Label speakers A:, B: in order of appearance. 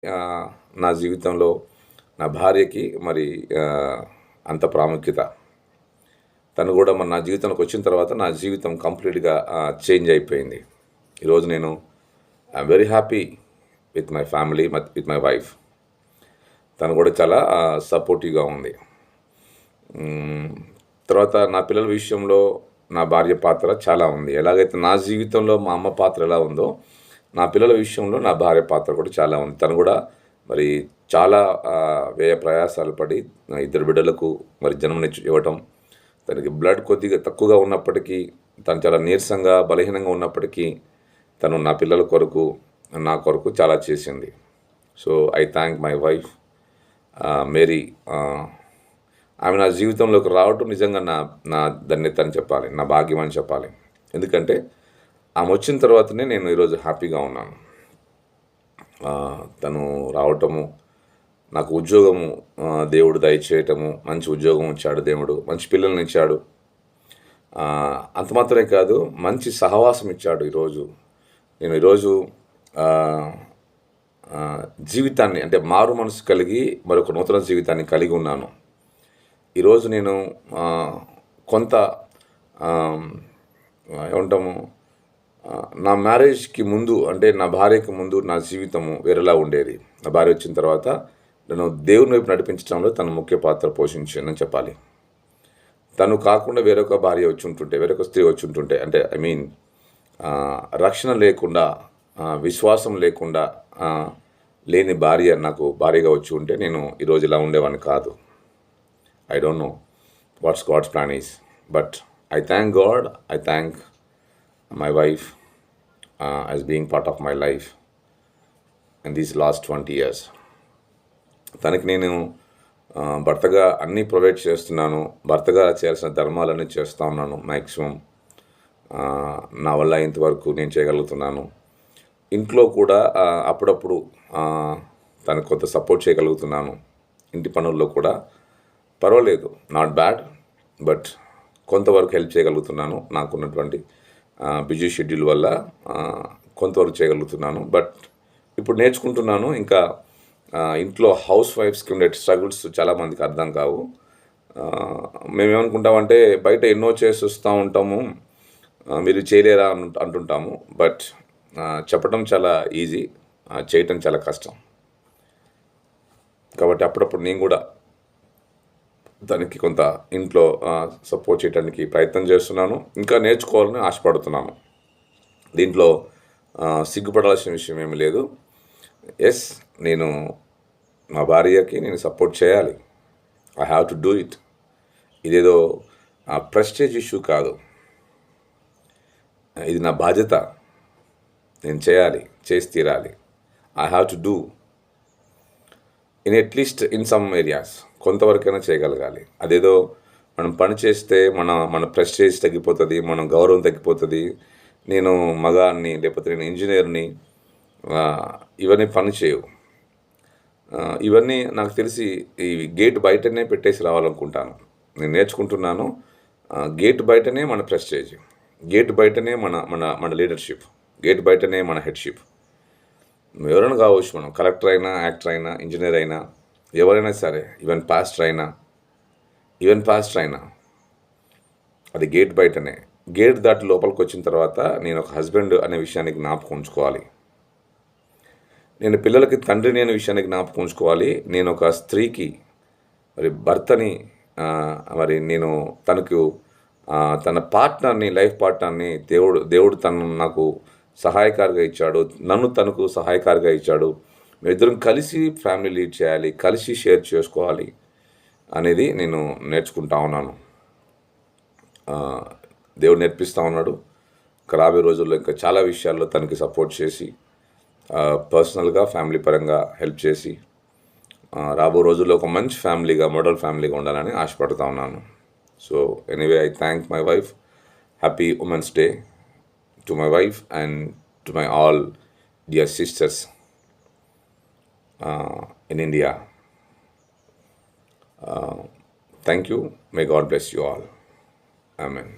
A: నా జీవితంలో నా భార్యకి మరి అంత ప్రాముఖ్యత. తను కూడా మరి నా జీవితంలోకి వచ్చిన తర్వాత నా జీవితం కంప్లీట్‌గా చేంజ్ అయిపోయింది. ఈరోజు నేను I'm very happy with my family, with my wife. తను కూడా చాలా సపోర్టివ్‌గా ఉంది. తర్వాత నా పిల్లల విషయంలో నా భార్య పాత్ర చాలా ఉంది. ఎలాగైతే నా జీవితంలో మా అమ్మ పాత్ర ఎలా ఉందో, నా పిల్లల విషయంలో నా భార్య పాత్ర కూడా చాలా ఉంది. తను కూడా మరి చాలా వ్యయ ప్రయాసాలు పడి ఇద్దరు బిడ్డలకు మరి ఇవ్వటం, తనకి బ్లడ్ కొద్దిగా తక్కువగా ఉన్నప్పటికీ, తను చాలా నీరసంగా బలహీనంగా ఉన్నప్పటికీ తను నా పిల్లల కొరకు, నా కొరకు చాలా చేసింది. So I thank my wife Mary. ఆమె నా జీవితంలోకి రావటం నిజంగా నా ధన్యత అని చెప్పాలి, నా భాగ్యం అని చెప్పాలి. ఎందుకంటే ఆమె వచ్చిన తర్వాతనే నేను ఈరోజు హ్యాపీగా ఉన్నాను. తను రావటము, నాకు ఉద్యోగము దేవుడు దయచేయటము, మంచి ఉద్యోగం ఇచ్చాడు దేవుడు, మంచి పిల్లల్ని ఇచ్చాడు. అంత మాత్రమే కాదు, మంచి సహవాసం ఇచ్చాడు. నేను ఈరోజు జీవితాన్ని, అంటే మారు మనసు కలిగి మరొక నూతన జీవితాన్ని కలిగి ఉన్నాను. ఈరోజు నేను కొంత ఏమంటాము, నా మ్యారేజ్కి ముందు, అంటే నా భార్యకి ముందు నా జీవితము వేరేలా ఉండేది. నా భార్య వచ్చిన తర్వాత నేను దేవుని వైపు నడిపించడంలో తను ముఖ్య పాత్ర పోషించిందని చెప్పాలి. తను కాకుండా వేరొక భార్య వచ్చి ఉంటుంటే, వేరొక స్త్రీ వచ్చి ఉంటుంటే, అంటే ఐ మీన్ రక్షణ లేకుండా, విశ్వాసం లేకుండా లేని భార్య నాకు భార్యగా వచ్చి ఉంటే నేను ఈరోజు ఇలా ఉండేవాడిని కాదు. I don't know what's God's plan is, but I thank God, I thank my wife as being part of my life in these last 20 years. తనకి నేను భర్తగా అన్నీ ప్రొవైడ్ చేస్తున్నాను. భర్తగా చేయాల్సిన ధర్మాలన్నీ చేస్తూ ఉన్నాను. మ్యాక్సిమం నా వల్ల ఇంతవరకు నేను చేయగలుగుతున్నాను. ఇంట్లో కూడా అప్పుడప్పుడు తనకు కొంత సపోర్ట్ చేయగలుగుతున్నాను. ఇంటి పనుల్లో కూడా పర్వాలేదు, నాట్ బ్యాడ్, బట్ కొంతవరకు హెల్ప్ చేయగలుగుతున్నాను. నాకున్నటువంటి బిజీ షెడ్యూల్ వల్ల కొంతవరకు చేయగలుగుతున్నాను. బట్ ఇప్పుడు నేర్చుకుంటున్నాను. ఇంకా ఇంట్లో హౌస్ వైఫ్స్కి ఉండే స్ట్రగుల్స్ చాలామందికి అర్థం కావు. మేమేమనుకుంటామంటే బయట ఎన్నో చేసి వస్తూ ఉంటాము, మీరు చేయలేరా అంటుంటాము. బట్ చెప్పడం చాలా ఈజీ, చేయటం చాలా కష్టం. కాబట్టి అప్పుడప్పుడు నేను కూడా దానికి కొంత ఇంట్లో సపోర్ట్ చేయడానికి ప్రయత్నం చేస్తున్నాను. ఇంకా నేర్చుకోవాలని ఆశపడుతున్నాను. దీంట్లో సిగ్గుపడాల్సిన విషయం ఏమీ లేదు. ఎస్, నేను మా భార్యకి నేను సపోర్ట్ చేయాలి. I have to do it. ఇదేదో ప్రెస్టేజ్ ఇష్యూ కాదు, ఇది నా బాధ్యత. నేను చేయాలి, చేసి తీరాలి. I have to do in at least in some areas. కొంతవరకైనా చేయగలగాలి. అదేదో మనం పని చేస్తే మన ప్రెస్టేజ్ తగ్గిపోతుంది, మన గౌరవం తగ్గిపోతుంది, నేను మగాన్ని లేకపోతే నేను ఇంజనీర్ని, ఇవన్నీ పని చేయవు. ఇవన్నీ నాకు తెలిసి ఈ గేట్ బయటనే పెట్టేసి రావాలనుకుంటాను. నేను నేర్చుకుంటున్నాను. గేట్ బయటనే మన ప్రెస్టేజ్, గేట్ బయటనే మన మన మన లీడర్షిప్, గేట్ బయటనే మన హెడ్షిప్. ఎవరైనా కావచ్చు, మనం కలెక్టర్ అయినా, యాక్టర్ అయినా, ఇంజనీర్ అయినా, ఎవరైనా సరే, ఈవెన్ పాస్టర్ అయినా అది గేట్ బయటనే. గేట్ దాటి లోపలికి వచ్చిన తర్వాత నేను ఒక హస్బెండ్ అనే విషయాన్ని జ్ఞాపకం ఉంచుకోవాలి. నేను పిల్లలకి తండ్రిని అనే విషయాన్ని జ్ఞాపకం ఉంచుకోవాలి. నేను ఒక స్త్రీకి మరి భర్తని, మరి నేను తనకు తన పార్ట్నర్ని, లైఫ్ పార్ట్నర్ని దేవుడు తను నాకు సహాయకారిగా ఇచ్చాడు, నన్ను తనకు సహాయకారిగా ఇచ్చాడు. మేమిద్దరం కలిసి ఫ్యామిలీ లీడ్ చేయాలి, కలిసి షేర్ చేసుకోవాలి అనేది నేను నేర్చుకుంటా ఉన్నాను. దేవుడు నేర్పిస్తూ ఉన్నాడు. రాబోయే రోజుల్లో ఇంకా చాలా విషయాల్లో తనకి సపోర్ట్ చేసి, పర్సనల్గా, ఫ్యామిలీ పరంగా హెల్ప్ చేసి, రాబో రోజుల్లో ఒక మంచి ఫ్యామిలీగా, మోడల్ ఫ్యామిలీగా ఉండాలని ఆశపడుతూ ఉన్నాను. So anyway, I thank my wife. Happy women's day to my wife and to my all dear sisters in India. Thank you. May God bless you all. Amen.